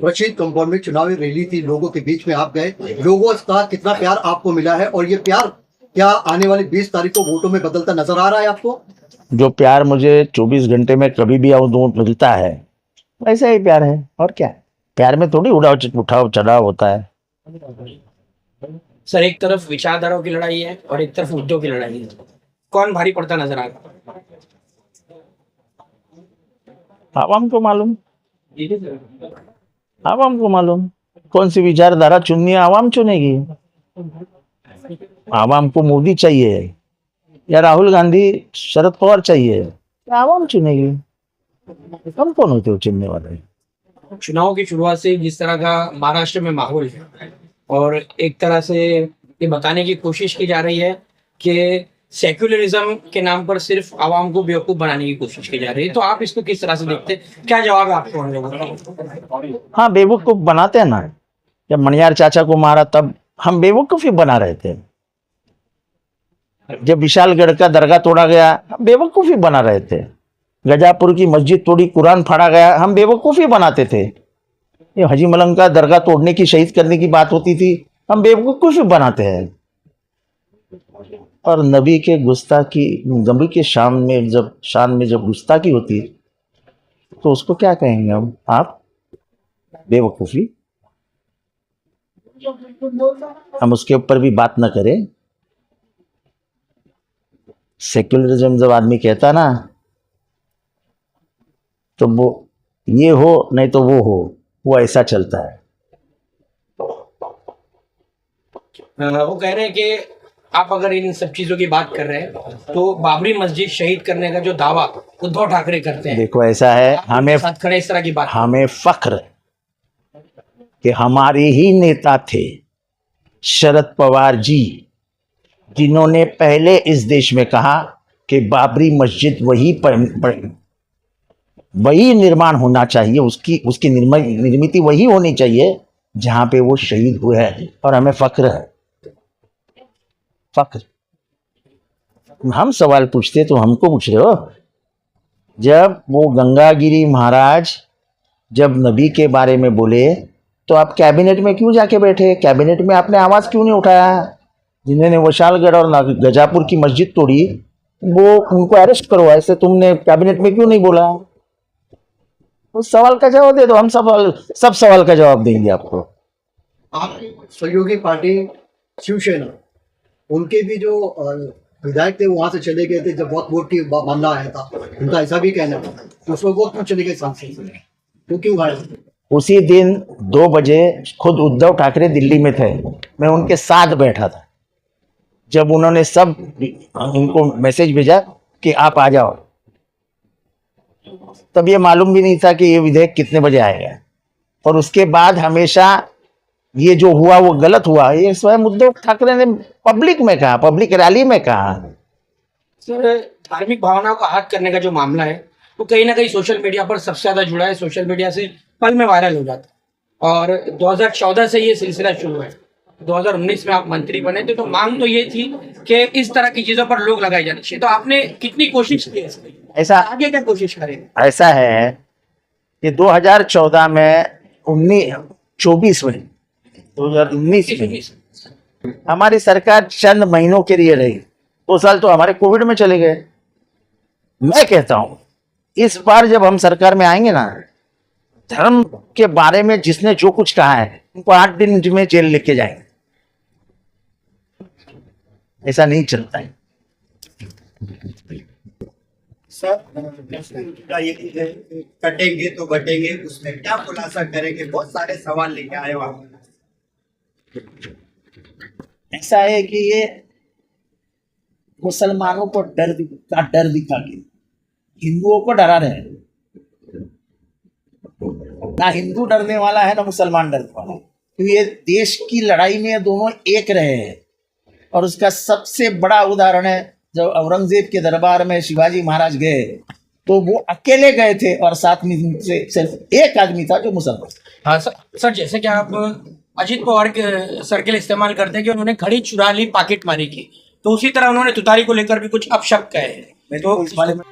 Rashid compound में चुनावी rally थी, लोगों के बीच में आप गए, लोगों का कितना प्यार आपको मिला है और ये प्यार क्या आने वाली 20 तारीख को वोटों में बदलता नजर आ रहा है आपको? जो प्यार मुझे 24 घंटे में कभी भी मिलता है वैसा ही प्यार है। और क्या है, प्यार में थोड़ी उठाव चढ़ाव होता है। सर, एक तरफ विचारधाराओं की लड़ाई है और एक तरफ मुद्दों की लड़ाई है, कौन भारी पड़ता नजर आ रहा है? आवाम को मालूम, आवाम को मालूम कौन सी विचारधारा चुननी है, आवाम चुनेगी। आवाम को मोदी चाहिए या राहुल गांधी शरद पवार चाहिए, आवाम चुनेगी। हम कौन होते हो चुनने वाले? चुनाव की शुरुआत से जिस तरह का महाराष्ट्र में माहौल है और एक तरह से ये बताने की कोशिश की जा रही है कि सेक्युलरिज्म के नाम पर सिर्फ आवाम को बेवकूफ बनाने की कोशिश की जा रही है, तो आप इसको किस तरह से देखते हैं? क्या जवाब है आपको उन लोगों का? हाँ, बेवकूफ बनाते हैं ना। जब मणियार चाचा को मारा तब हम बेवकूफ ही बना रहे थे। जब विशालगढ़ का दरगाह तोड़ा गया हम बेवकूफ ही बना रहे थे। गजापुर की मस्जिद तोड़ी, कुरान फाड़ा गया, हम बेवकूफ ही बनाते थे। ये हाजी मलंग का दरगाह तोड़ने की, शहीद करने की बात होती थी, हम बेवकूफ ही बनाते हैं। और नबी के गुस्ताखी, नबी के शान में जब गुस्ताखी होती तो उसको क्या कहेंगे हम? आप बेवकूफी। हम उसके ऊपर भी बात ना करें। सेक्युलरिज्म जब आदमी कहता ना, तो वो ये हो नहीं तो वो ऐसा चलता है। वो कह रहे हैं कि आप अगर इन सब चीजों की बात कर रहे हैं तो बाबरी मस्जिद शहीद करने का जो दावा उद्धव ठाकरे करते हैं, देखो ऐसा है, हमें साथ खड़े इस तरह की बात, हमें फख्र है कि हमारे ही नेता थे शरद पवार जी, जिन्होंने पहले इस देश में कहा कि बाबरी मस्जिद वही निर्माण होना चाहिए, उसकी निर्मित वही होनी चाहिए जहां पे वो शहीद हुए हैं। और हमें फख्र है, फख्र। हम सवाल पूछते तो हमको पूछ रहे हो? जब वो गंगागिरी महाराज जब नबी के बारे में बोले तो आप कैबिनेट में क्यों जाके बैठे? कैबिनेट में आपने आवाज क्यों नहीं उठाया? जिन्होंने विशालगढ़ और गजापुर की मस्जिद तोड़ी वो उनको अरेस्ट करो, ऐसे तुमने कैबिनेट में क्यों नहीं बोला? उस सवाल का जवाब दे दो, हम सब सवाल का जवाब देंगे आपको। आपकी सहयोगी पार्टी शिवसेना, उनके भी जो विधायक थे वहां से चले गए थे जब बहुत वोट की मामला आया था, उनका ऐसा भी कहना था तो उसमें वोट क्यों चले गए सांसद से, तो क्यों गायब? उसी दिन 2 बजे खुद उद्धव ठाकरे दिल्ली में थे, मैं उनके साथ बैठा था जब उन्होंने सब उनको मैसेज भेजा कि आप आ जाओ। तब ये मालूम भी नहीं था कि ये विधेयक कितने बजे आएगा। और उसके बाद हमेशा ये जो हुआ वो गलत हुआ, ये स्वयं उद्धव ठाकरे ने पब्लिक में कहा, पब्लिक रैली में कहा। सर, धार्मिक भावनाओं का आहत करने का जो मामला है वो कहीं ना कहीं सोशल मीडिया पर सबसे ज्यादा जुड़ा है, सोशल मीडिया से पल में वायरल हो जाता है। और 2014 से ये सिलसिला शुरू है, 2019 में आप मंत्री बने थे, तो मांग तो ये थी कि इस तरह की चीजों पर लोग लगाए जाने चाहिए। तो आपने कितनी कोशिश की है? ऐसा आगे क्या कोशिश करेंगे? ऐसा है कि 2014 में 2019 में हमारी सरकार चंद महीनों के लिए रही, 2 साल तो हमारे कोविड में चले गए। मैं कहता हूं इस बार जब हम सरकार में आएंगे ना, धर्म के बारे में जिसने जो कुछ कहा है उनको 8 दिन में जेल लेके जाएंगे। ऐसा नहीं चलता है। सर, ये कटेंगे तो बटेंगे, उसमें क्या खुलासा करेंगे? बहुत सारे सवाल लेके आए हो आप। ऐसा है कि ये मुसलमानों को डर दिखा के हिंदुओं को डरा रहे हैं। ना हिंदू डरने वाला है ना मुसलमान डरने वाला है, क्योंकि ये देश की लड़ाई में दोनों एक रहे हैं। और उसका सबसे बड़ा उदाहरण है जब औरंगजेब के दरबार में शिवाजी महाराज गए तो वो अकेले गए थे और साथ में से सिर्फ एक आदमी था जो मुसलमान। हाँ सर, जैसे कि आप अजीत पवार के सर्किल इस्तेमाल करते हैं कि उन्होंने घड़ी चुरा ली, पॉकेट मारी की, तो उसी तरह उन्होंने तुतारी को लेकर भी कुछ अपशब्द कहे हैं। तो इस बारे में